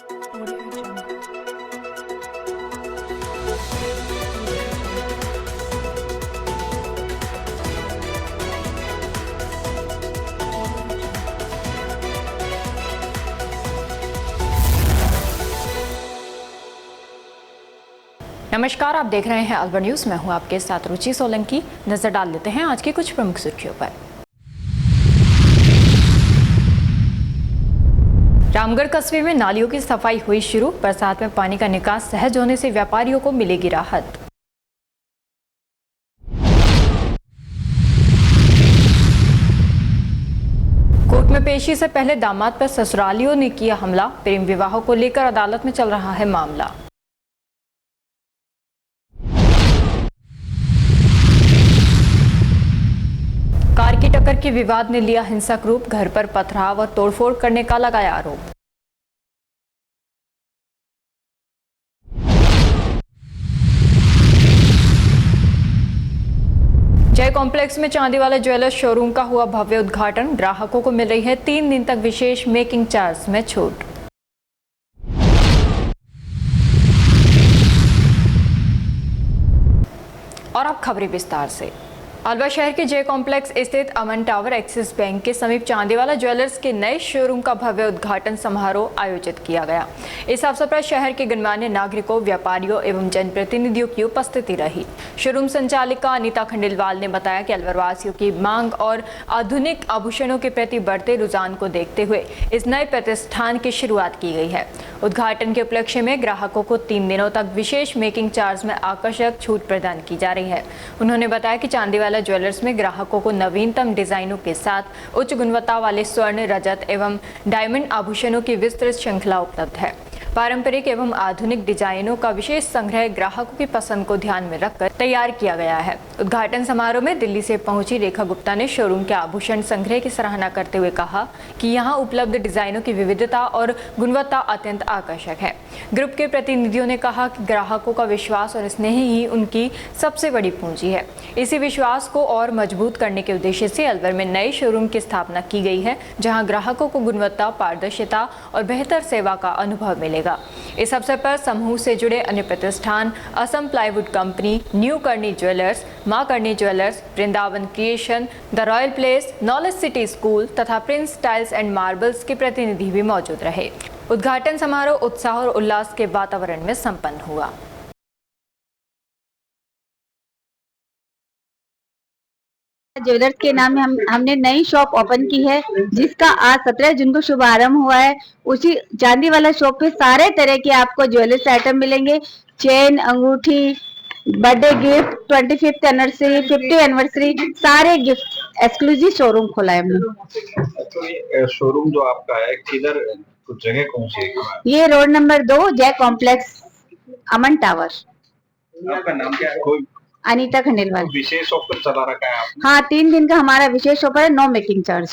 Audio Jungle. Audio Jungle. नमस्कार, आप देख रहे हैं अलवर न्यूज। मैं हूं आपके साथ रुचि सोलंकी। नजर डाल लेते हैं आज की कुछ प्रमुख सुर्खियों पर। रामगढ़ कस्बे में नालियों की सफाई हुई शुरू। बरसात में पानी का निकास सहज होने से व्यापारियों को मिलेगी राहत। कोर्ट में पेशी से पहले दामाद पर ससुरालियों ने किया हमला। प्रेम विवाहों को लेकर अदालत में चल रहा है मामला। कार की टक्कर के विवाद ने लिया हिंसक रूप। घर पर पथराव और तोड़फोड़ करने का लगाया आरोप। जय कॉम्प्लेक्स में चांदीवाला ज्वेलर्स शोरूम का हुआ भव्य उद्घाटन। ग्राहकों को मिल रही है 3 दिन तक विशेष मेकिंग चार्ज में छूट। और अब खबरें विस्तार से। अलवर शहर के जय कॉम्प्लेक्स स्थित अमन टावर एक्सिस बैंक के समीप चांदीवाला ज्वेलर्स के नए शोरूम का भव्य उद्घाटन समारोह आयोजित किया गया। इस अवसर पर शहर के गणमान्य नागरिकों, व्यापारियों एवं जनप्रतिनिधियों की उपस्थिति रही। शोरूम संचालिका अनीता खंडेलवाल ने बताया कि अलवर वासियों की मांग और आधुनिक आभूषणों के प्रति बढ़ते रुझान को देखते हुए इस नए प्रतिष्ठान की शुरुआत की गई है। उद्घाटन के उपलक्ष्य में ग्राहकों को 3 दिनों तक विशेष मेकिंग चार्ज में आकर्षक छूट प्रदान की जा रही है। उन्होंने बताया कि चांदीवाला ज्वेलर्स में ग्राहकों को नवीनतम डिजाइनों के साथ उच्च गुणवत्ता वाले स्वर्ण, रजत एवं डायमंड आभूषणों की विस्तृत श्रृंखला उपलब्ध है। पारंपरिक एवं आधुनिक डिजाइनों का विशेष संग्रह ग्राहकों की पसंद को ध्यान में रखकर तैयार किया गया है। उद्घाटन समारोह में दिल्ली से पहुंची रेखा गुप्ता ने शोरूम के आभूषण संग्रह की सराहना करते हुए कहा कि यहां उपलब्ध डिजाइनों की विविधता और गुणवत्ता अत्यंत आकर्षक है। ग्रुप के प्रतिनिधियों ने कहा कि ग्राहकों का विश्वास और स्नेह ही उनकी सबसे बड़ी पूंजी है। इसी विश्वास को और मजबूत करने के उद्देश्य से अलवर में नए शोरूम की स्थापना की गई है, जहां ग्राहकों को गुणवत्ता, पारदर्शिता और बेहतर सेवा का अनुभव मिलेगा। इस अवसर पर समूह से जुड़े अन्य प्रतिष्ठान असम प्लाईवुड कंपनी, न्यू करनी ज्वेलर्स, मां करनी jewellers, Vrindavan creation, the royal place, knowledge city school तथा प्रिंस टाइल्स एंड मार्बल्स के प्रतिनिधि भी मौजूद रहे। उद्घाटन समारोह उत्साह और उल्लास के वातावरण में संपन्न हुआ। ज्वेलर्स के नाम में हमने नई शॉप ओपन की है, जिसका आज 17 जून को शुभारंभ हुआ है। उसी चांदी वाला शॉप पे सारे तरह के आपको ज्वेलर्स आइटम मिलेंगे। चेन, अंगूठी, birthday gift, 25th anniversary, 50th anniversary, सारे गिफ्ट एक्सक्लूसिव शोरूम खोला है हमने। तो ये शोरूम जो आपका है किधर, कुछ जगह कौन सी है? ये रोड नंबर 2 जय कॉम्प्लेक्स, अमन टावर। आपका नाम क्या है? कोई अनीता खंडेलवाल। विशेष ऑफर चला रखा है आपने? हाँ, 3 दिन का हमारा विशेष ऑफर है, नो मेकिंग चार्ज।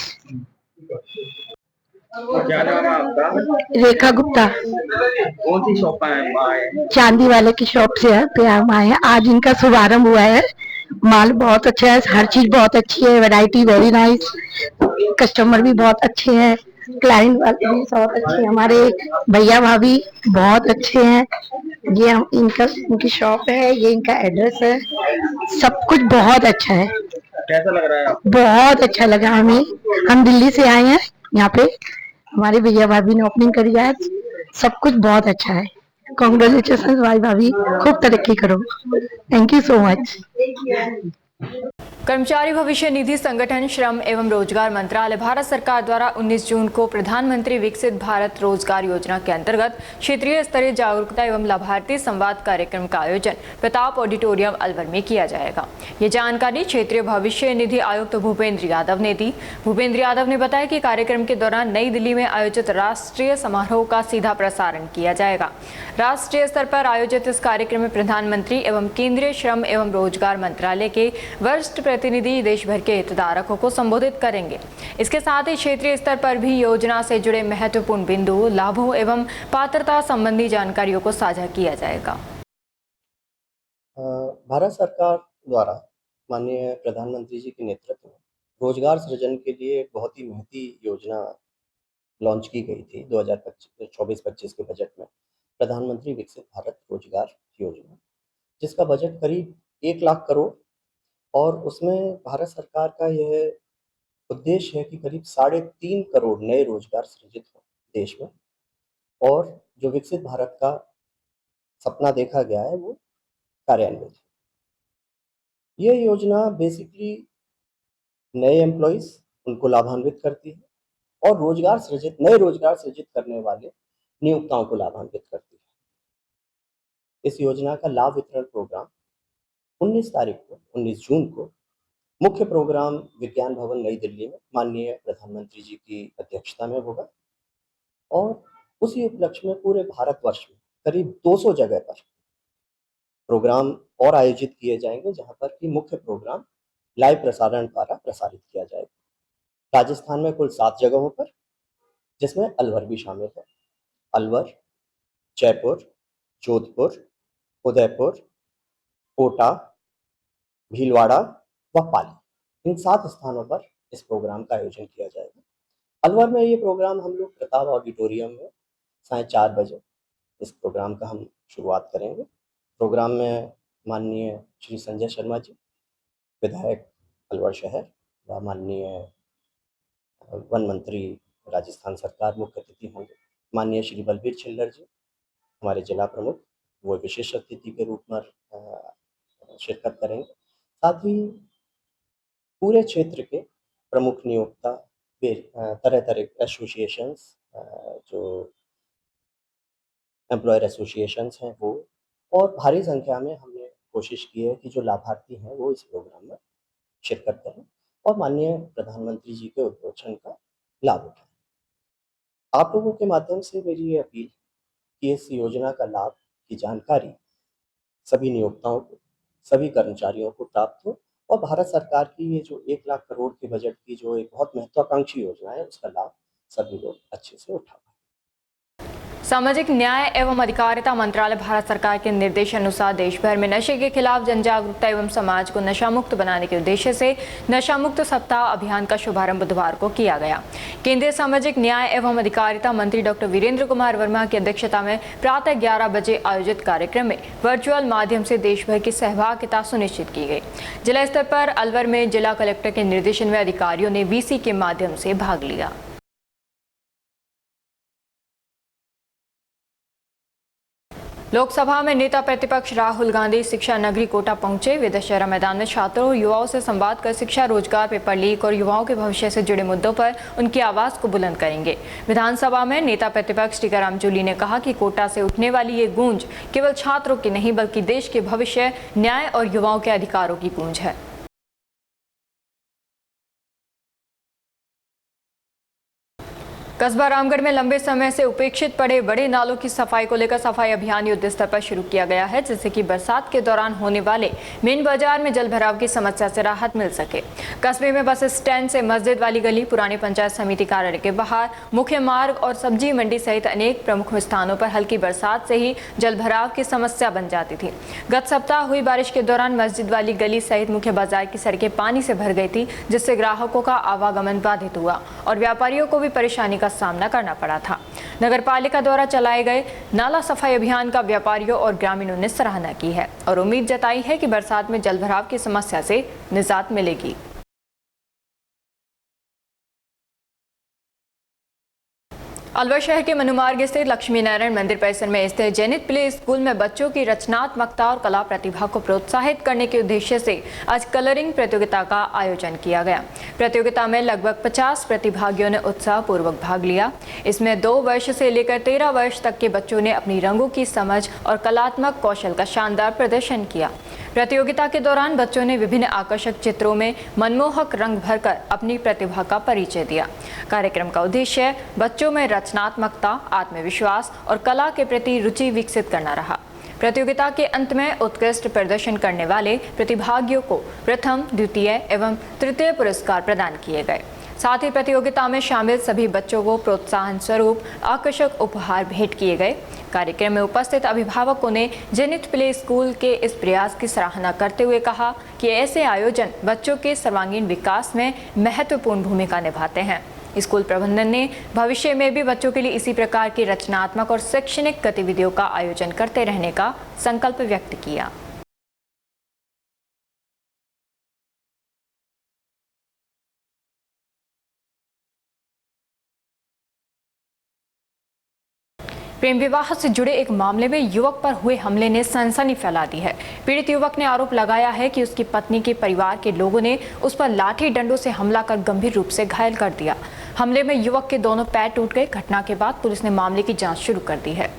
क्या नाम है आपका? रेखा गुप्ता। कौन सी शॉप है? चांदी वाले की शॉप से है पे हम आए हैं। आज इनका शुभारंभ हुआ है। माल बहुत अच्छा है, हर चीज बहुत अच्छी है, वैरायटी वेरी नाइस, कस्टमर भी बहुत अच्छे हैं, क्लाइंट वाले भी बहुत अच्छे हैं, हमारे भैया भाभी बहुत अच्छे हैं। ये इनकी शॉप है, ये इनका एड्रेस है, सब कुछ बहुत अच्छा है। कैसा लग रहा है आपको? बहुत अच्छा लगा हमें। हम दिल्ली से आए हैं यहाँ पे, हमारे भैया भाभी ने ओपनिंग करी है। सब कुछ बहुत अच्छा है। कॉन्ग्रेचुलेशन भाई भाभी, खूब तरक्की करो। Thank you so much. कर्मचारी भविष्य निधि संगठन श्रम एवं रोजगार मंत्रालय भारत सरकार द्वारा 19 जून को प्रधानमंत्री विकसित भारत रोजगार योजना के अंतर्गत क्षेत्रीय स्तरीय जागरूकता एवं लाभार्थी संवाद कार्यक्रम का आयोजन प्रताप ऑडिटोरियम अलवर में किया जाएगा। ये जानकारी क्षेत्रीय भविष्य निधि आयुक्त भूपेंद्र यादव ने दी। भूपेंद्र यादव ने बताया कि कार्यक्रम के दौरान नई दिल्ली में आयोजित राष्ट्रीय समारोह का सीधा प्रसारण किया जाएगा। राष्ट्रीय स्तर पर आयोजित इस कार्यक्रम में प्रधानमंत्री एवं केंद्रीय श्रम एवं रोजगार मंत्रालय के वरिष्ठ प्रतिनिधि देश भर के हितधारकों को संबोधित करेंगे। इसके साथ ही क्षेत्रीय स्तर पर भी योजना से जुड़े महत्वपूर्ण बिंदु, लाभों एवं पात्रता संबंधी जानकारियों को साझा किया जाएगा। भारत सरकार द्वारा माननीय प्रधानमंत्री जी के नेतृत्व में रोजगार सृजन के लिए एक बहुत ही महती योजना लॉन्च की गई थी 2024-25 के बजट में, प्रधानमंत्री विकसित भारत रोजगार योजना, जिसका बजट करीब 1 लाख करोड़ और उसमें भारत सरकार का यह उद्देश्य है कि करीब 3.5 करोड़ नए रोजगार सृजित हो देश में और जो विकसित भारत का सपना देखा गया है वो कार्यान्वित है। यह योजना बेसिकली नए एम्प्लॉइज उनको लाभान्वित करती है और नए रोजगार सृजित करने वाले नियोक्ताओं को लाभान्वित करती है। इस योजना का लाभ वितरण प्रोग्राम 19 जून को मुख्य प्रोग्राम विज्ञान भवन नई दिल्ली में माननीय प्रधानमंत्री जी की अध्यक्षता में होगा और उसी उपलक्ष्य में पूरे भारतवर्ष में करीब 200 जगह पर प्रोग्राम और आयोजित किए जाएंगे, जहां पर कि मुख्य प्रोग्राम लाइव प्रसारण द्वारा प्रसारित किया जाएगा। राजस्थान में कुल 7 जगहों पर, जिसमें अलवर भी शामिल है। अलवर, जयपुर, जोधपुर, उदयपुर, कोटा, भीलवाड़ा व पाली, इन 7 स्थानों पर इस प्रोग्राम का आयोजन किया जाएगा। अलवर में ये प्रोग्राम हम लोग प्रताप ऑडिटोरियम में 4:30 बजे इस प्रोग्राम का हम शुरुआत करेंगे। प्रोग्राम में माननीय श्री संजय शर्मा जी, विधायक अलवर शहर व माननीय वन मंत्री राजस्थान सरकार मुख्य अतिथि होंगे। माननीय श्री बलबीर छिल्लर जी, हमारे जिला प्रमुख, वो विशेष अतिथि के रूप में शिरकत करेंगे। साथ ही पूरे क्षेत्र के प्रमुख नियोक्ता, तरह तरह एसोसिएशंस, जो एम्प्लॉयर एसोसिएशंस हैं वो, और भारी संख्या में हमने कोशिश की है कि जो लाभार्थी हैं वो इस प्रोग्राम में शिरकत करें और माननीय प्रधानमंत्री जी के उद्घोषण का लाभ उठाएं। आप लोगों के माध्यम से मेरी ये अपील कि इस योजना का लाभ की जानकारी सभी नियोक्ताओं को, सभी कर्मचारियों को प्राप्त हो और भारत सरकार की ये जो 1 लाख करोड़ के बजट की जो एक बहुत महत्वाकांक्षी योजना है, उसका लाभ सभी लोग अच्छे से उठा पाएं। सामाजिक न्याय एवं अधिकारिता मंत्रालय भारत सरकार के निर्देशानुसार देश भर में नशे के खिलाफ जन जागरूकता एवं समाज को नशा मुक्त बनाने के उद्देश्य से नशा मुक्त सप्ताह अभियान का शुभारंभ बुधवार को किया गया। केंद्रीय सामाजिक न्याय एवं अधिकारिता मंत्री डॉक्टर वीरेंद्र कुमार वर्मा की अध्यक्षता में प्रातः 11 बजे आयोजित कार्यक्रम में वर्चुअल माध्यम से देश भर की सहभागिता सुनिश्चित की गई। जिला स्तर पर अलवर में जिला कलेक्टर के निर्देशन में अधिकारियों ने वीसी के माध्यम से भाग लिया। लोकसभा में नेता प्रतिपक्ष राहुल गांधी शिक्षा नगरी कोटा पहुंचे। वे दशहरा मैदान में छात्रों और युवाओं से संवाद कर शिक्षा, रोजगार, पेपर लीक और युवाओं के भविष्य से जुड़े मुद्दों पर उनकी आवाज को बुलंद करेंगे। विधानसभा में नेता प्रतिपक्ष टीकाराम जूली ने कहा कि कोटा से उठने वाली ये गूंज केवल छात्रों की नहीं बल्कि देश के भविष्य, न्याय और युवाओं के अधिकारों की गूंज है। कस्बा रामगढ़ में लंबे समय से उपेक्षित पड़े बड़े नालों की सफाई को लेकर सफाई अभियान युद्ध स्तर पर शुरू किया गया है, जिससे कि बरसात के दौरान होने वाले मेन बाजार में जल भराव की समस्या से राहत मिल सके। कस्बे में बस स्टैंड से मस्जिद वाली गली, पुरानी पंचायत समिति कार्यालय के बाहर, मुख्य मार्ग और सब्जी मंडी सहित अनेक प्रमुख स्थानों पर हल्की बरसात से ही जल भराव की समस्या बन जाती थी। गत सप्ताह हुई बारिश के दौरान मस्जिद वाली गली सहित मुख्य बाजार की सड़कें पानी से भर गई थी, जिससे ग्राहकों का आवागमन बाधित हुआ और व्यापारियों को भी परेशानी का सामना करना पड़ा था। नगरपालिका द्वारा चलाए गए नाला सफाई अभियान का व्यापारियों और ग्रामीणों ने सराहना की है और उम्मीद जताई है कि बरसात में जलभराव की समस्या से निजात मिलेगी। अलवर शहर के मनुमार्ग स्थित लक्ष्मी नारायण मंदिर परिसर में स्थित जैनित प्ले स्कूल में बच्चों की रचनात्मकता और कला प्रतिभा को प्रोत्साहित करने के उद्देश्य से आज कलरिंग प्रतियोगिता का आयोजन किया गया। प्रतियोगिता में लगभग 50 प्रतिभागियों ने उत्साहपूर्वक भाग लिया। इसमें 2 वर्ष से लेकर 13 वर्ष तक के बच्चों ने अपनी रंगों की समझ और कलात्मक कौशल का शानदार प्रदर्शन किया। प्रतियोगिता के दौरान बच्चों ने विभिन्न आकर्षक चित्रों में मनमोहक रंग भरकर अपनी प्रतिभा का परिचय दिया। कार्यक्रम का उद्देश्य बच्चों में रचनात्मकता, आत्मविश्वास और कला के प्रति रुचि विकसित करना रहा। प्रतियोगिता के अंत में उत्कृष्ट प्रदर्शन करने वाले प्रतिभागियों को प्रथम, द्वितीय एवं तृतीय पुरस्कार प्रदान किए गए। साथ ही प्रतियोगिता में शामिल सभी बच्चों को प्रोत्साहन स्वरूप आकर्षक उपहार भेंट किए गए। कार्यक्रम में उपस्थित अभिभावकों ने जैनित प्ले स्कूल के इस प्रयास की सराहना करते हुए कहा कि ऐसे आयोजन बच्चों के सर्वांगीण विकास में महत्वपूर्ण भूमिका निभाते हैं। स्कूल प्रबंधन ने भविष्य में भी बच्चों के लिए इसी प्रकार की रचनात्मक और शैक्षणिक गतिविधियों का आयोजन करते रहने का संकल्प व्यक्त किया। प्रेम विवाह से जुड़े एक मामले में युवक पर हुए हमले ने सनसनी फैला दी है। पीड़ित युवक ने आरोप लगाया है कि उसकी पत्नी के परिवार के लोगों ने उस पर लाठी डंडों से हमला कर गंभीर रूप से घायल कर दिया। हमले में युवक के दोनों पैर टूट गए। घटना के बाद पुलिस ने मामले की जांच शुरू कर दी है।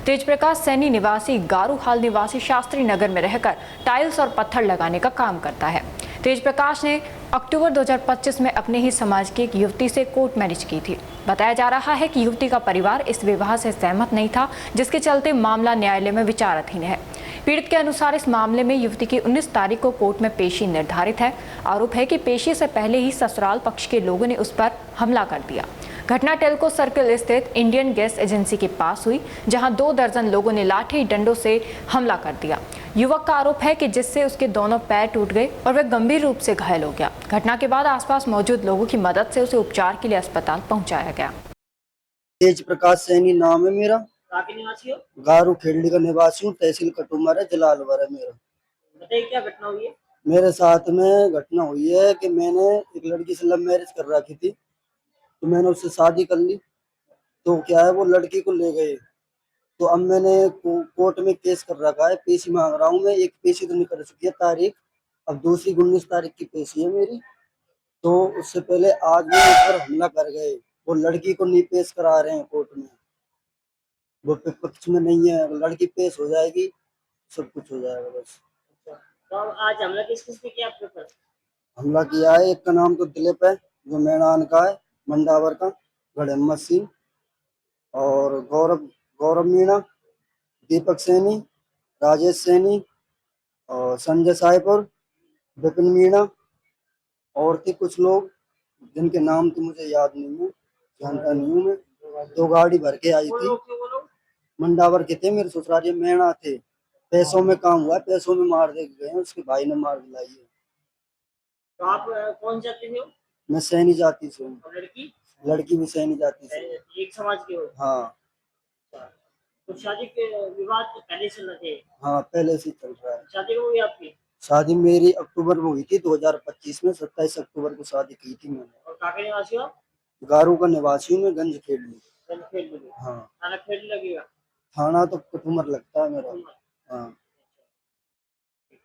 तेज प्रकाश सैनी निवासी गारूहाल निवासी शास्त्री नगर में रहकर टाइल्स और पत्थर लगाने का काम करता है। तेज प्रकाश ने अक्टूबर 2025 में अपने ही समाज की एक युवती से कोर्ट मैरिज की थी। बताया जा रहा है कि युवती का परिवार इस विवाह से सहमत नहीं था, जिसके चलते मामला न्यायालय में विचाराधीन है। पीड़ित के अनुसार इस मामले में युवती की 19 तारीख को कोर्ट में पेशी निर्धारित है। आरोप है कि पेशी से पहले ही ससुराल पक्ष के लोगों ने उस पर हमला कर दिया। घटना टेल्को सर्कल स्थित इंडियन गैस एजेंसी के पास हुई, जहां 2 दर्जन लोगों ने लाठी डंडों से हमला कर दिया। युवक का आरोप है कि जिससे उसके दोनों पैर टूट गए और वह गंभीर रूप से घायल हो गया। घटना के बाद आसपास मौजूद लोगों की मदद से उसे उपचार के लिए अस्पताल पहुंचाया गया। तेज प्रकाश सैनी नाम है मेरा। कहाँ के निवासी हो? गारू खेड़ी का निवासी हूँ। तहसील कटुमर है, जिला अलवर है मेरा। बताइए क्या घटना हुई है? मेरे साथ में घटना हुई है कि मैंने एक लड़की से लव मैरिज कर रखी थी, तो मैंने उससे शादी कर ली। तो क्या है, वो लड़की को ले गए। तो अब मैंने कोर्ट में केस कर रखा है, पेशी मांग रहा हूँ मैं। एक पेशी तो निकल चुकी है तारीख, अब दूसरी 19 तारीख की पेशी है मेरी। तो उससे पहले आज वो उस पर हमला कर गए। वो लड़की को नहीं पेश करा रहे हैं कोर्ट में, वो पक्ष में नहीं है। लड़की पेश हो जाएगी, सब कुछ हो जाएगा बस। तो आज हमला किस ने किया आपके ऊपर? हमला किया है, एक का नाम तो दिलीप है, जो मैदान का है, मंडावर का, गढ़ेम्मत सिंह, और गौरव मीणा, दीपक सैनी, राजेश सैनी, और संजय साहेपुर, विपिन मीणा, और थे कुछ लोग जिनके नाम तो मुझे याद नहीं है, जानता नहीं हूँ मैं। 2 गाड़ी भर के आई थी, मंडावर के थे, मेरे ससुराल मैणा थे। पैसों में काम हुआ, पैसों में मार दे गए हैं, उसके भाई ने मार दिलाई है। तो आप कौन जाति से हो? मैं सैनी जाति से हूँ। लड़की भी सैनी जाति से। एक समाज के हो? हाँ। तो शादी के विवाद तो पहले से थे? हाँ, पहले से चल रहा है। शादी कब हुई आपकी? शादी मेरी अक्टूबर में हुई थी, 2025 में। 27 अक्टूबर को शादी की थी मैंने। और कहाँ के निवासी हो? गारू का निवासी हूँ मैं, गंज खेड़ी। हाँ। थाना खेड़ी लगेगा? थाना तो कटुमर लगता है मेरा। हाँ।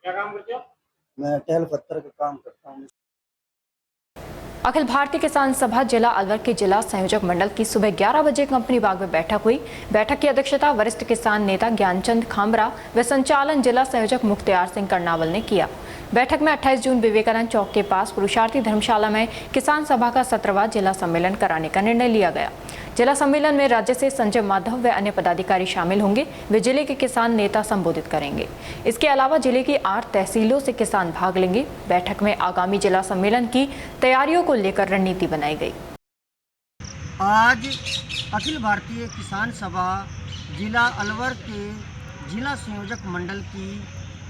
क्या काम करते हो? मैं टेल पत्थर का काम करता हूँ। अखिल भारतीय किसान सभा जिला अलवर के जिला संयोजक मंडल की सुबह 11 बजे कंपनी बाग में बैठक हुई। बैठक की अध्यक्षता वरिष्ठ किसान नेता ज्ञानचंद खामरा व संचालन जिला संयोजक मुख्तियार सिंह कर्नावल ने किया। बैठक में 28 जून विवेकानंद चौक के पास पुरुषार्थी धर्मशाला में किसान सभा का 17वां जिला सम्मेलन कराने का निर्णय लिया गया। जिला सम्मेलन में राज्य से संजय माधव व अन्य पदाधिकारी शामिल होंगे। वे जिले के किसान नेता संबोधित करेंगे। इसके अलावा जिले की 8 तहसीलों से किसान भाग लेंगे। बैठक में आगामी जिला सम्मेलन की तैयारियों को लेकर रणनीति बनाई गई। आज अखिल भारतीय किसान सभा जिला अलवर के जिला संयोजक मंडल की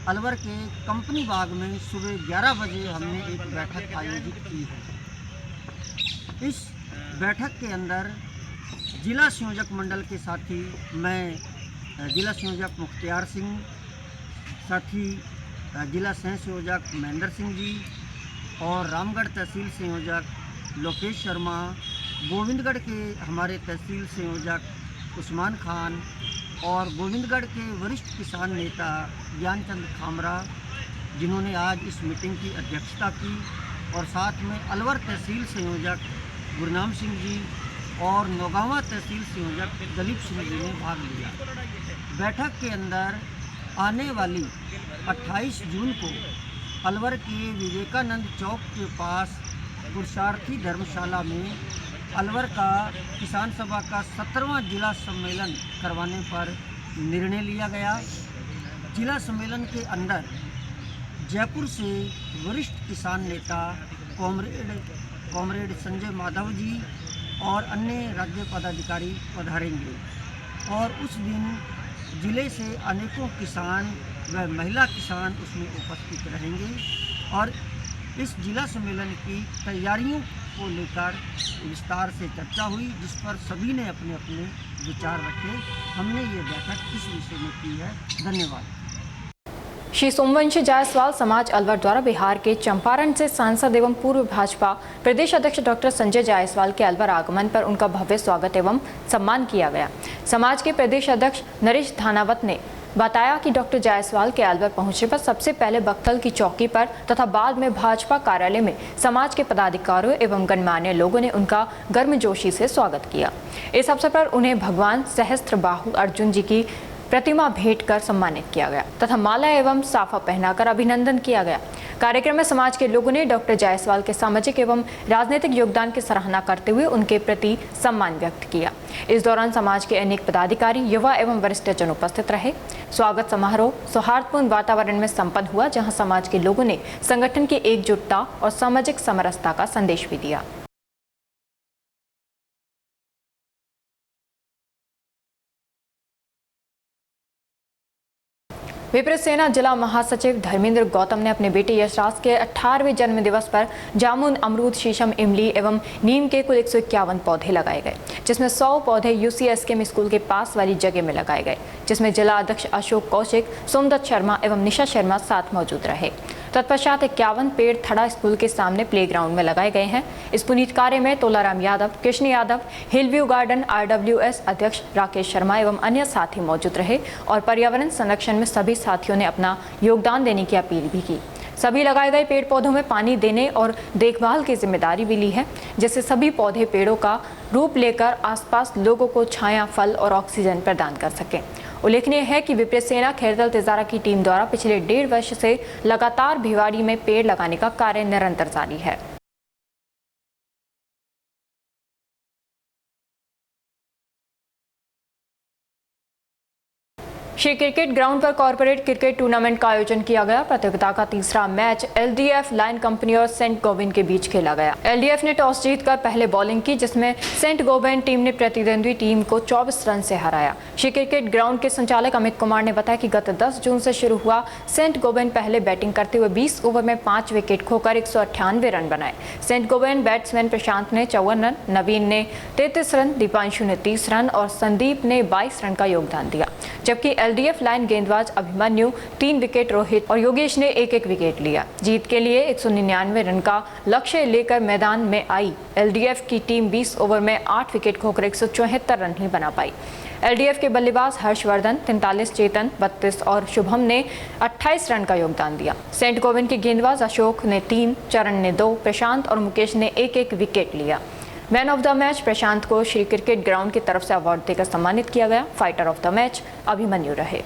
अलवर के कंपनी बाग में सुबह 11 बजे हमने एक बैठक आयोजित की है। इस बैठक के अंदर जिला संयोजक मंडल के साथी मैं जिला संयोजक मुख्तियार सिंह, साथी जिला सह संयोजक महेंद्र सिंह जी, और रामगढ़ तहसील संयोजक लोकेश शर्मा, गोविंदगढ़ के हमारे तहसील संयोजक उस्मान खान, और गोविंदगढ़ के वरिष्ठ किसान नेता ज्ञानचंद खामरा, जिन्होंने आज इस मीटिंग की अध्यक्षता की, और साथ में अलवर तहसील संयोजक गुरनाम सिंह जी और नौगावा तहसील संयोजक दलीप सिंह जी ने भाग लिया। बैठक के अंदर आने वाली 28 जून को अलवर के विवेकानंद चौक के पास पुरुषार्थी धर्मशाला में अलवर का किसान सभा का 17वां जिला सम्मेलन करवाने पर निर्णय लिया गया। जिला सम्मेलन के अंदर जयपुर से वरिष्ठ किसान नेता कॉमरेड संजय माधव जी और अन्य राज्य पदाधिकारी पधारेंगे, और उस दिन जिले से अनेकों किसान व महिला किसान उसमें उपस्थित रहेंगे। और इस जिला सम्मेलन की तैयारियों को लेकर विस्तार से चर्चा हुई, जिस पर सभी ने अपने अपने विचार रखे। हमने ये बैठक इस विषय में की है। धन्यवाद। श्री सोमवंशी जायसवाल समाज अलवर द्वारा बिहार के चंपारण से सांसद एवं पूर्व भाजपा प्रदेश अध्यक्ष डॉक्टर संजय जायसवाल के अलवर आगमन पर उनका भव्य स्वागत एवं सम्मान किया गया। समाज के प्रदेश अध्यक्ष नरेश धानावत ने बताया कि डॉक्टर जायसवाल के अलवर पहुंचने पर सबसे पहले बख्तल की चौकी पर तथा बाद में भाजपा कार्यालय में समाज के पदाधिकारियों एवं गणमान्य लोगों ने उनका गर्मजोशी से स्वागत किया। इस अवसर पर उन्हें भगवान सहस्त्रबाहु अर्जुन जी की प्रतिमा भेंट कर सम्मानित किया गया तथा माला एवं साफा पहनाकर अभिनंदन किया गया। कार्यक्रम में समाज के लोगों ने डॉक्टर जायसवाल के सामाजिक एवं राजनीतिक योगदान की सराहना करते हुए उनके प्रति सम्मान व्यक्त किया। इस दौरान समाज के अनेक पदाधिकारी, युवा एवं वरिष्ठ जन उपस्थित रहे। स्वागत समारोह सौहार्दपूर्ण वातावरण में संपन्न हुआ, जहां समाज के लोगों ने संगठन की एकजुटता और सामाजिक समरसता का संदेश भी दिया। विप्र सेना जिला महासचिव धर्मेंद्र गौतम ने अपने बेटे यशराज के 18वें जन्म दिवस पर जामुन, अमरूद, शीशम, इमली एवं नीम के कुल 151 पौधे लगाए गए, जिसमें 100 पौधे UCSK स्कूल के पास वाली जगह में लगाए गए, जिसमें जिला अध्यक्ष अशोक कौशिक, सोमदत्त शर्मा एवं निशा शर्मा साथ मौजूद रहे। तत्पश्चात 51 पेड़ थड़ा स्कूल के सामने प्लेग्राउंड में लगाए गए हैं। इस पुनीत कार्य में Tolaram Yadav, Krishna Yadav, Hillview garden RWS अध्यक्ष राकेश शर्मा एवं अन्य साथी मौजूद रहे और पर्यावरण संरक्षण में सभी साथियों ने अपना योगदान देने की अपील भी की। सभी लगाए गए पेड़ पौधों में पानी देने और देखभाल की जिम्मेदारी भी ली है, जिससे सभी पौधे पेड़ों का रूप लेकर आसपास लोगों को छाया, फल और ऑक्सीजन प्रदान कर सकें। उल्लेखनीय है कि विप्र सेना खैरदल तिजारा की टीम द्वारा पिछले 1.5 वर्ष से लगातार भिवाड़ी में पेड़ लगाने का कार्य निरंतर जारी है। श्री क्रिकेट ग्राउंड पर कॉर्पोरेट क्रिकेट टूर्नामेंट का आयोजन किया गया। प्रतियोगिता का तीसरा मैच LDF लायन कंपनी और सेंट गोविंद के बीच खेला गया। LDF ने टॉस जीतकर पहले बॉलिंग की, जिसमें सेंट गोविंद टीम ने प्रतिद्वंद्वी टीम को 24 रन से हराया। श्री क्रिकेट ग्राउंड के संचालक अमित कुमार ने बताया कि गत 10 जून से शुरू हुआ सेंट गोविंद पहले बैटिंग करते हुए 20 ओवर में 5 विकेट खोकर 198 रन बनाए। सेंट गोविंद बैट्समैन प्रशांत ने 54 रन, नवीन ने 33 रन, दीपांशु ने 30 रन और संदीप ने 22 रन का योगदान दिया, जबकि LDF लाइन गेंदबाज अभिमन्यु 3 विकेट, रोहित और योगेश ने 1-1 विकेट लिया। जीत के लिए 199 रन का लक्ष्य लेकर मैदान में आई LDF की टीम 20 ओवर में 8 विकेट खोकर 174 रन ही बना पाई। LDF के बल्लेबाज हर्षवर्धन 43, चेतन 32 और शुभम ने 28 रन का योगदान दिया। सेंट गोविंद के गेंदबाज अशोक ने 3, चरण ने 2, प्रशांत और मुकेश ने 1-1 विकेट लिया। मैन ऑफ द मैच प्रशांत को श्री क्रिकेट ग्राउंड की तरफ से अवार्ड देकर सम्मानित किया गया। Fighter of the match Abhimanyu रहे।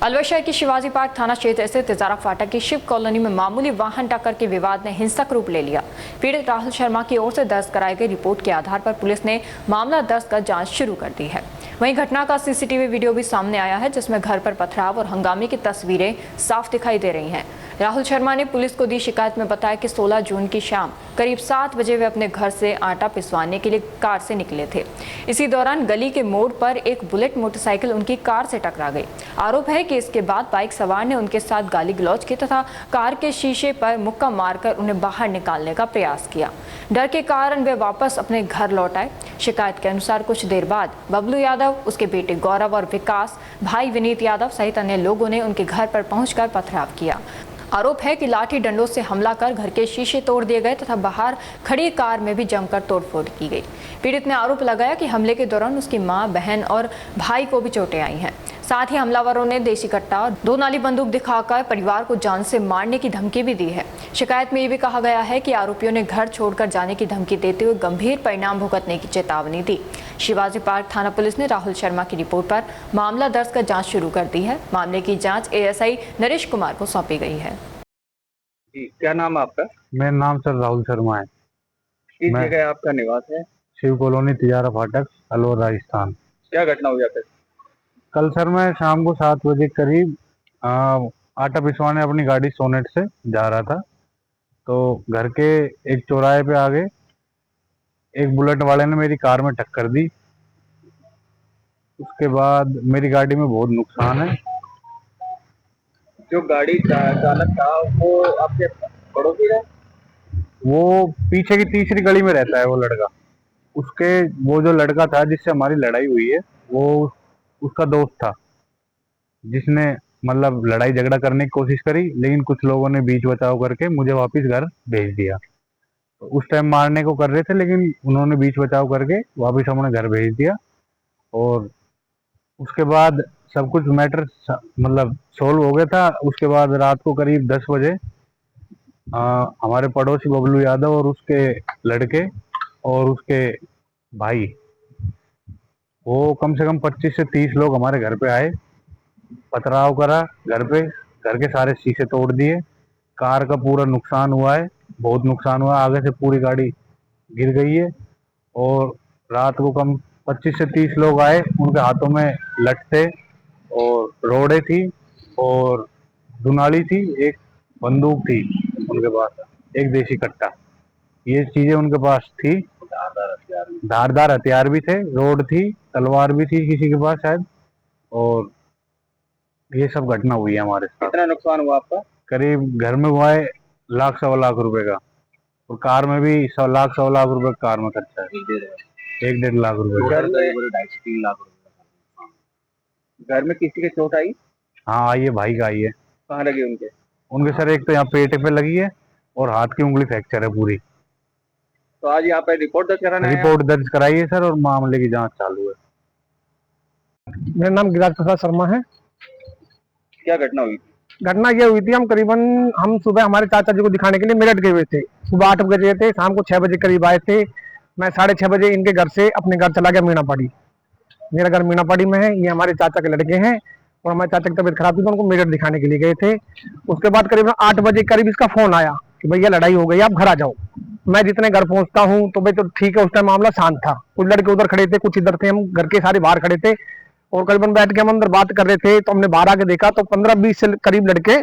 अलवर शहर की शिवाजी पार्क थाना क्षेत्र स्थित तिजारा फाटक की शिव कॉलोनी में मामूली वाहन टक्कर के विवाद ने हिंसक रूप ले लिया। पीड़ित राहुल शर्मा की ओर से दर्ज कराई गई रिपोर्ट के आधार पर पुलिस ने मामला दर्ज कर जांच शुरू कर दी है। वहीं घटना का CCTV वीडियो भी सामने आया है, जिसमें घर पर पथराव और हंगामे की तस्वीरें साफ दिखाई दे रही हैं। राहुल शर्मा ने पुलिस को दी शिकायत में बताया कि 16 जून की शाम करीब 7 बजे वे अपने घर से आटा पिसवाने के लिए कार से निकले थे। इसी दौरान गली के मोड़ पर एक बुलेट मोटरसाइकिल उनकी कार से टकरा गई। आरोप है कि इसके बाद बाइक सवार ने उनके साथ गाली गलौज की तथा कार के शीशे पर मुक्का मारकर उन्हें बाहर निकालने का प्रयास किया। डर के कारण वे वापस अपने घर लौट आए। शिकायत के अनुसार कुछ देर बाद बबलू यादव, उसके बेटे गौरव और विकास, भाई विनीत यादव सहित अन्य लोगों ने उनके घर पर पहुंचकर पथराव किया। आरोप है कि लाठी डंडों से हमला कर घर के शीशे तोड़ दिए गए तथा बाहर खड़ी कार में भी जमकर तोड़फोड़ की गई। पीड़ित ने आरोप लगाया कि हमले के दौरान उसकी मां, बहन और भाई को भी चोटें आई हैं। साथ ही हमलावरों ने देसी कट्टा और 2 नाली बंदूक दिखाकर परिवार को जान से मारने की धमकी भी दी है। शिकायत में ये भी कहा गया है कि आरोपियों ने घर छोड़कर जाने की धमकी देते हुए गंभीर परिणाम भुगतने की चेतावनी दी। शिवाजी पार्क थाना पुलिस ने राहुल शर्मा की रिपोर्ट पर मामला दर्ज कर जाँच शुरू कर दी है। मामले की जाँच ASI नरेश कुमार को सौंपी गई है। जी, क्या नाम है आपका? मेरा नाम सर राहुल शर्मा है। किस जगह आपका निवास है? शिव कॉलोनी, तिजारा फाटक, अलवर, राजस्थान। क्या घटना हुई आपके? कल सर मैं शाम को 7 बजे करीब आटा पिसवाने अपनी गाड़ी सोनेट से जा रहा था, तो घर के एक चौराहे पे आगे एक बुलेट वाले ने मेरी कार में टक्कर दी। उसके बाद मेरी गाड़ी में बहुत नुकसान है। जो गाड़ी चालक था वो आपके पड़ोसी है? वो पीछे की तीसरी गली में रहता है वो लड़का। उसके वो जो लड़का था जिससे हमारी लड़ाई हुई है, वो उसका दोस्त था, जिसने मतलब लड़ाई झगड़ा करने की कोशिश करी, लेकिन कुछ लोगों ने बीच बचाव करके मुझे वापस घर भेज दिया। तो उस टाइम मारने को कर रहे थे, लेकिन उन्होंने बीच बचाव करके वापस हमें घर भेज दिया। और उसके बाद सब कुछ मैटर मतलब सोल्व हो गया था। उसके बाद रात को करीब 10 बजे हमारे पड़ोसी बबलू यादव और उसके लड़के और उसके भाई, वो कम से कम 25 से 30 लोग हमारे घर पे आए, पथराव करा घर पे, घर के सारे शीशे तोड़ दिए। कार का पूरा नुकसान हुआ है, बहुत नुकसान हुआ है, आगे से पूरी गाड़ी गिर गई है। और रात को कम 25 से 30 लोग आए, उनके हाथों में लठ थे और रोड़े थी और दुनाली थी, एक बंदूक थी उनके पास, एक देसी कट्टा, ये चीजें उनके पास थी। धारदार हथियार भी थे, रोड थी, तलवार भी थी किसी के पास शायद। और ये सब घटना हुई है हमारे साथ। कितना नुकसान हुआ आपका? करीब घर में हुआ है 1,00,000 सवा 1,00,000 रुपए का, और कार में भी 1,00,000 सवा 1,00,000 रुपए कार में खर्चा है, 1-1.5 लाख रुपए का। घर में 2.5 से 3 लाख रुपए। घर में किसी के चोट आई? हाँ आई है, भाई का आई है। कहाँ लगी उनके? उनके सर एक तो यहाँ पेट पे लगी है और हाथ की उंगली फ्रैक्चर है पूरी। तो आज यहाँ पे रिपोर्ट दर्ज कराना है? रिपोर्ट दर्ज कराई है सर, और मामले की जांच चालू है। मेरा नाम गिरिराज प्रसाद शर्मा है। क्या घटना हुई? घटना ये हुई थी, हम सुबह हमारे चाचा जी को दिखाने के लिए मेरठ गए हुए थे। सुबह 8 बजे थे, शाम को 6 बजे करीब आए थे। मैं 6:30 बजे इनके घर से अपने घर चला गया मीनापाड़ी। मेरा घर मीनापाड़ी में है, ये हमारे चाचा के लड़के हैं। और हमारे चाचा की तबीयत खराब थी तो उनको मेरठ दिखाने के लिए गए थे। उसके बाद करीब 8 बजे करीब इसका फोन आया कि भैया लड़ाई हो गई, आप घर आ जाओ। मैं जितने घर पहुंचता हूँ तो भाई तो ठीक है, उस टाइम मामला शांत था। कुछ लड़के उधर खड़े थे, कुछ इधर थे, हम घर के सारे बाहर खड़े थे। और करीबन बैठ के हम अंदर बात कर रहे थे, तो हमने बाहर आके देखा तो 15-20 से करीब लड़के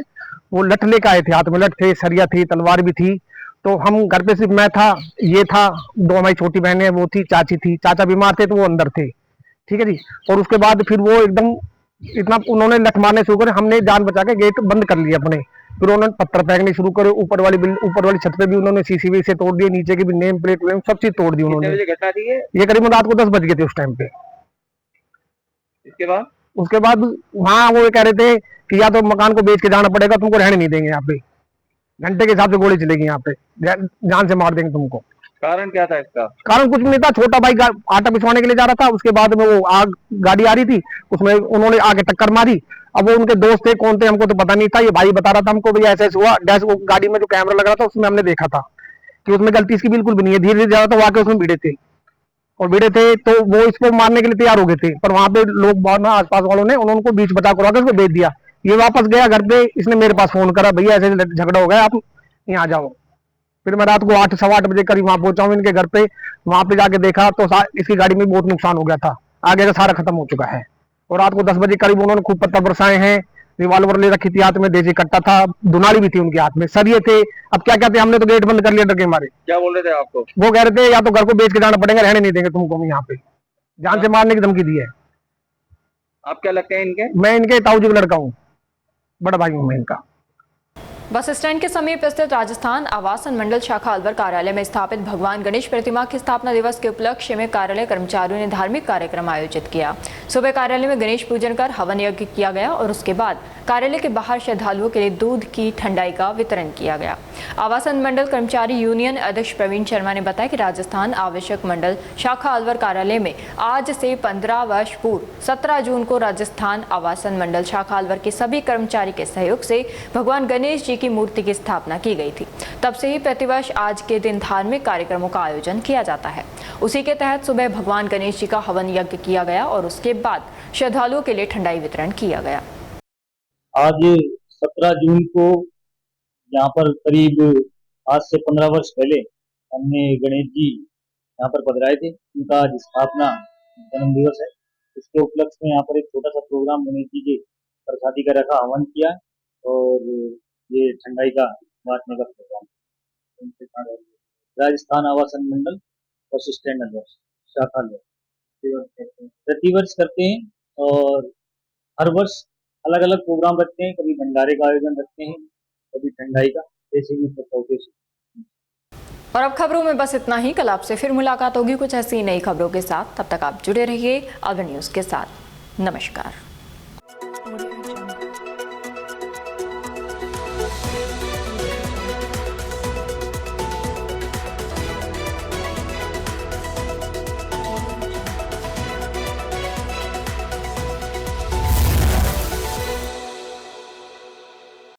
वो लठ लेकर आए थे, हाथ में लठ थे, सरिया थी, तलवार भी थी। तो हम घर पे सिर्फ मैं था, ये था, 2 हमारी छोटी बहनें, वो थी, चाची थी, चाचा बीमार थे तो वो अंदर थे। ठीक है जी। और उसके बाद फिर वो एकदम इतना उन्होंने लठ मारने शुरू करे, हमने जान बचा के गेट बंद कर लिया अपने। फिर उन्होंने पत्थर फेंकने शुरू करे, ऊपर वाली छत पे भी उन्होंने सीसीवी से तोड़ दिए, नीचे की भी नेम प्लेट सब चीज तोड़ दी उन्होंने। घटना थी ये करीबन रात को 10 बज गए थे उस टाइम पे। इसके बाद उसके बाद वहां वो कह रहे थे कि या तो मकान को बेच के जाना पड़ेगा, तुमको रहने नहीं देंगे यहाँ पे, घंटे के हिसाब से गोली चलेगी यहाँ पे, जान से मार देंगे तुमको। कारण क्या था इसका? कारण कुछ नहीं था, छोटा भाई आटा पिसवाने के लिए जा रहा था, उसके बाद में वो गाड़ी आ रही थी, उसमें उन्होंने आगे टक्कर मारी। अब वो उनके दोस्त थे, कौन थे हमको तो पता नहीं था। ये भाई बता रहा था हमको भैया ऐसे ऐसे हुआ। डैश वो गाड़ी में जो कैमरा लग रहा था उसमें हमने देखा था कि उसमें गलती इसकी बिल्कुल भी नहीं है, धीरे धीरे जा रहा था, वो आके उसमें भिड़े थे। और भिड़े थे तो वो इसको मारने के लिए तैयार हो गए थे, पर वहां पे लोग बहुत आसपास वालों ने उनको बीच बचा करवा के उसको भेज दिया। ये वापस गया घर पे, इसने मेरे पास फोन करा, भैया ऐसे झगड़ा हो गया, आप यहाँ आ जाओ। फिर मैं रात को 8 सवा 8 बजे करीब वहां पहुंचा हूँ इनके घर पे। वहां पे जाके देखा तो इसकी गाड़ी में बहुत नुकसान हो गया था, आगे का सारा खत्म हो चुका है। और रात को 10 बजे करीब उन्होंने खूब पत्थर बरसाए हैं, रिवॉल्वर ले रखी थी हाथ में, देसी कट्टा था, दुनाली भी थी उनके हाथ में, सरिये थे। अब क्या कहते हैं, हमने तो गेट बंद कर लिया डर के मारे। क्या बोल रहे थे आपको? वो कह रहे थे या तो घर को बेच के जाना पड़ेगा, रहने नहीं देंगे तुमको हम यहाँ पे, जान से मारने की धमकी दी है। आप क्या लगते हैं इनके? मैं इनके ताऊ जी का लड़का हूँ, बड़ा भाई हूँ मैं इनका। बस स्टैंड के समीप स्थित राजस्थान आवासन मंडल शाखा अलवर कार्यालय में स्थापित भगवान गणेश प्रतिमा के स्थापना दिवस के उपलक्ष्य में कार्यालय कर्मचारियों ने धार्मिक कार्यक्रम आयोजित किया। सुबह कार्यालय में गणेश पूजन कर हवन यज्ञ किया गया और उसके बाद कार्यालय के बाहर श्रद्धालुओं के लिए दूध की ठंडाई का वितरण किया गया। आवासन मंडल कर्मचारी यूनियन अध्यक्ष प्रवीण शर्मा ने बताया कि राजस्थान आवश्यक मंडल शाखा अलवर कार्यालय में आज से 15 वर्ष पूर्व 17 जून को राजस्थान आवासन मंडल शाखा अलवर के सभी कर्मचारी के सहयोग से भगवान गणेश जी की मूर्ति की स्थापना की गई थी। तब से ही प्रतिवर्ष आज के दिन धार्मिक कार्यक्रमों का आयोजन किया जाता है। उसी के तहत सुबह भगवान गणेश जी का हवन यज्ञ किया गया और उसके बाद श्रद्धालुओं के लिए ठंडाई वितरण किया गया। आज 17 जून को यहाँ पर करीब आज से 15 वर्ष पहले हमने गणेश जी यहाँ पर पधराए थे। उनका आज स्थापना जन्म दिवस है। इसके उपलक्ष्य में यहाँ पर एक छोटा सा प्रोग्राम गणेश जी के प्रसादी का रखा, हवन किया और ये ठंडाई का बांटने का प्रोग्राम। राजस्थान आवासन मंडल बस स्टैंड अलवर शाखा अलवर प्रतिवर्ष करते हैं और हर वर्ष अलग अलग प्रोग्राम रखते हैं, कभी भंडारे का आयोजन रखते हैं, कभी ठंडाई का, ऐसे भी प्रथाओं से। और अब खबरों में बस इतना ही। कल आपसे फिर मुलाकात होगी कुछ ऐसी नई खबरों के साथ। तब तक आप जुड़े रहिए अलवर न्यूज़ के साथ। नमस्कार।